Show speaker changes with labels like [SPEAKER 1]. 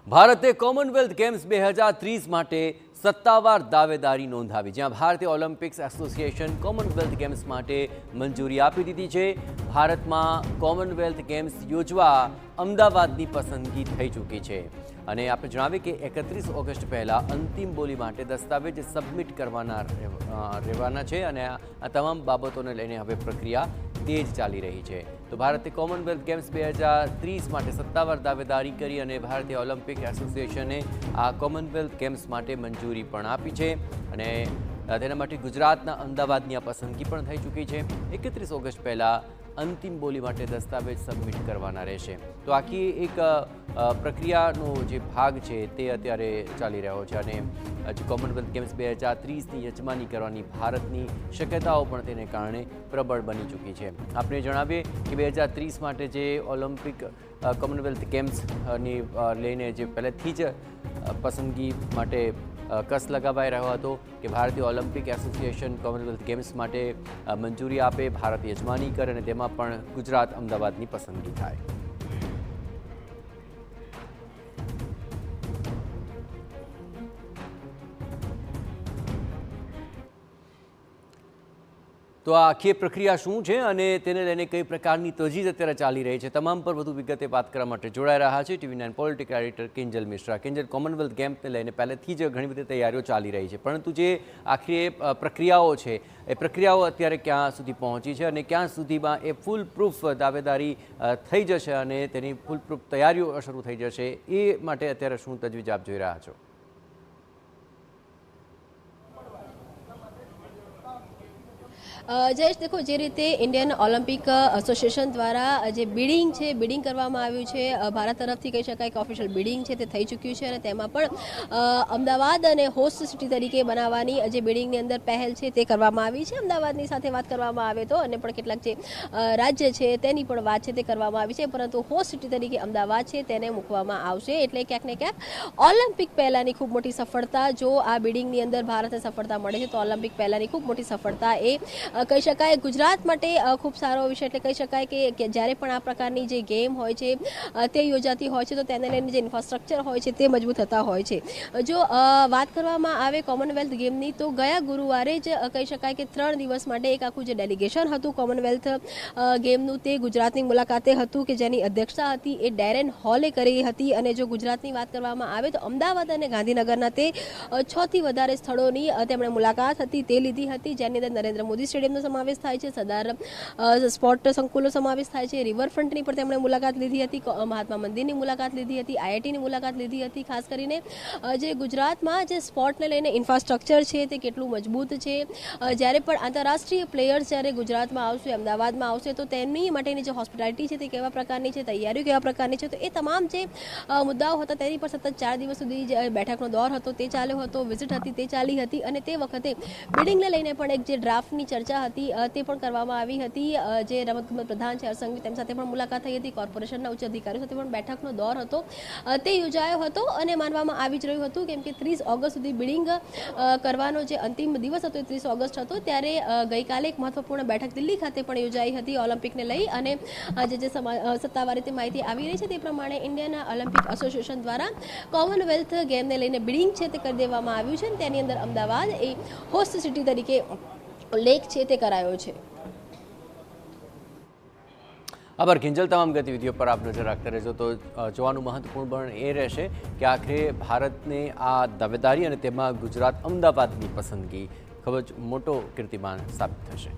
[SPEAKER 1] ભારતે Commonwealth games 2030 માટે સત્તાવાર દાવેદારી નોંધાવી, જ્યાં ભારતીય ઓલિમ્પિક્સ એસોસિએશન કોમનવેલ્થ ગેમ્સ માટે મંજૂરી આપી દીધી છે। ભારતમાં કોમનવેલ્થ ગેમ્સ યોજવા અમદાવાદની પસંદગી થઈ ચૂકી છે અને આપણે જણાવીએ કે 31 ઓગસ્ટ પહેલાં અંતિમ બોલી માટે દસ્તાવેજ સબમિટ કરવાના રહેવાના છે અને આ તમામ બાબતોને લઈને હવે પ્રક્રિયા તેજ ચાલી રહી છે। તો ભારતે કોમનવેલ્થ ગેમ્સ 2030 માટે સત્તાવાર દાવેદારી કરી અને ભારતીય ઓલિમ્પિક એસોસિએશને આ કોમનવેલ્થ ગેમ્સ માટે મંજૂરી પણ આપી છે અને તેના માટે ગુજરાતના અમદાવાદની આ પસંદગી પણ થઈ ચૂકી છે। 31 ઓગસ્ટ પહેલાં અંતિમ બોલી માટે દસ્તાવેજ સબમિટ કરવાના રહેશે। તો આખી એક પ્રક્રિયાનો જે ભાગ છે તે અત્યારે ચાલી રહ્યો છે અને જે કોમનવેલ્થ ગેમ્સ 2030ની યજમાની કરવાની ભારતની શક્યતાઓ પણ તેને કારણે પ્રબળ બની ચૂકી છે। આપણે જણાવીએ કે 2030 માટે જે ઓલિમ્પિક કોમનવેલ્થ ગેમ્સની લઈને જે પહેલેથી જ પસંદગી માટે કસ લગાવાઈ રહ્યો હતો કે ભારતીય ઓલિમ્પિક એસોસિએશન કોમનવેલ્થ ગેમ્સ માટે મંજૂરી આપે, ભારત યજમાની કરે અને તેમાં પણ ગુજરાત અમદાવાદની પસંદગી થાય। તો આ આખી પ્રક્રિયા શું છે અને તેને લઈને કઈ પ્રકારની તજવીજ અત્યારે ચાલી રહી છે, તમામ પર વધુ વિગતે વાત કરવા માટે જોડાઈ રહ્યા છે TV9 political editor Kinjal Mishra. Kinjal, Commonwealth ગેમ્સને લઈને પહેલેથી જ ઘણી બધી તૈયારીઓ ચાલી રહી છે, પરંતુ જે આખરી પ્રક્રિયાઓ છે એ પ્રક્રિયાઓ અત્યારે ક્યાં સુધી પહોંચી છે અને ક્યાં સુધીમાં એ ફૂલ પ્રૂફ દાવેદારી થઈ જશે અને તેની ફૂલ પ્રૂફ તૈયારીઓ શરૂ થઈ જશે, એ માટે અત્યારે શું તજવીજ આપ જોઈ રહ્યા છો?
[SPEAKER 2] જયેશ, દેખો, જે રીતે ઇન્ડિયન ઓલિમ્પિક એસોસિએશન દ્વારા જે બિડિંગ કરવામાં આવ્યું છે, ભારત તરફથી કહી શકાય કે ઓફિશિયલ બિડિંગ છે તે થઈ ચૂક્યું છે અને તેમાં પણ અમદાવાદ અને હોસ્ટ સિટી તરીકે બનાવવાની જે બિડિંગની અંદર પહેલ છે તે કરવામાં આવી છે। અમદાવાદની સાથે વાત કરવામાં આવે તો અને પણ કેટલાક જે રાજ્ય છે તેની પણ વાત છે તે કરવામાં આવી છે, પરંતુ હોસ્ટ સિટી તરીકે અમદાવાદ છે તેને મૂકવામાં આવશે। એટલે ક્યાંક ને ક્યાંક ઓલિમ્પિક પહેલાંની ખૂબ મોટી સફળતા, જો આ બિડિંગની અંદર ભારતને સફળતા મળે છે તો ઓલિમ્પિક પહેલાંની ખૂબ મોટી સફળતા એ કહી શકાય ગુજરાત માટે ખૂબ સારો વિષય। એટલે કહી શકાય કે જ્યારે પણ આ પ્રકારની જે ગેમ હોય છે તે યોજાતી હોય છે તો તેને લઈને જે ઇન્ફ્રાસ્ટ્રક્ચર હોય છે તે મજબૂત થતા હોય છે। જો વાત કરવામાં આવે કોમનવેલ્થ ગેમની તો ગયા ગુરુવારે જ કહી શકાય કે 3 દિવસ માટે એક આખું જે ડેલિગેશન હતું કોમનવેલ્થ ગેમનું તે ગુજરાતની મુલાકાતે હતું કે જેની અધ્યક્ષતા હતી એ ડેરેન હોલે કરી હતી। અને જો ગુજરાતની વાત કરવામાં આવે તો અમદાવાદ અને ગાંધીનગરના તે 6 થી વધારે સ્થળોની તેમણે મુલાકાત હતી તે લીધી હતી, જેની અંદર નરેન્દ્ર મોદી સ્ટેડિયમનો સમાવેશ થાય છે, સરદાર સ્પોર્ટ સંકુલનો સમાવેશ થાય છે, રિવરફ્રન્ટની પણ તેમણે મુલાકાત લીધી હતી, મહાત્મા મંદિરની મુલાકાત લીધી હતી, IITની મુલાકાત લીધી હતી। ખાસ કરીને જે ગુજરાતમાં જે સ્પોર્ટને લઈને ઇન્ફ્રાસ્ટ્રક્ચર છે તે કેટલું મજબૂત છે, જ્યારે પણ આંતરરાષ્ટ્રીય પ્લેયર્સ જ્યારે ગુજરાતમાં આવશે, અમદાવાદમાં આવશે તો તેમની માટેની જે હોસ્પિટાલિટી છે તે કેવા પ્રકારની છે, તૈયારીઓ કેવા પ્રકારની છે, તો એ તમામ જે મુદ્દાઓ હતા તેની પર સતત 4 દિવસ સુધી જે બેઠકનો દોર હતો તે ચાલ્યો હતો, વિઝિટ હતી તે ચાલી હતી અને તે વખતે બિલ્ડિંગને લઈને પણ એક જે ડ્રાફ્ટની ચર્ચા હતી તે પણ કરવામાં આવી હતી। જે રમતગમત પ્રધાન છે હર્ષસંઘવી, તેમ સાથે પણ મુલાકાત થઈ હતી, કોર્પોરેશનના ઉચ્ચ અધિકારીઓ સાથે પણ બેઠકનો દોર હતો તે યોજાયો હતો અને માનવામાં આવી જ રહ્યું હતું કેમ કે 30 ઓગસ્ટ સુધી બિડિંગ કરવાનો જે અંતિમ દિવસ હતો 30 ઓગસ્ટ હતો, ત્યારે ગઈકાલે એક મહત્વપૂર્ણ બેઠક દિલ્હી ખાતે પણ યોજાઈ હતી ઓલિમ્પિકને લઈ અને જે સત્તાવાર રીતે માહિતી આવી રહી છે તે પ્રમાણે ઇન્ડિયન ઓલિમ્પિક એસોસિએશન દ્વારા કોમનવેલ્થ ગેમને લઈને બિડિંગ છે તે કરી દેવામાં આવ્યું છે અને તેની અંદર અમદાવાદ એ હોસ્ટ સિટી તરીકે ઉલ્લેખ છે તે કરાયો છે।
[SPEAKER 1] આભાર કિંજલ, તમામ ગતિવિધિઓ પર આપ નજર રાખતા રહેજો। તો જોવાનું મહત્વપૂર્ણ પણ એ રહેશે કે આખરે ભારતને આ દાવેદારી અને તેમાં ગુજરાત અમદાવાદની પસંદગી ખૂબ જ મોટો કીર્તિમાન સાબિત થશે।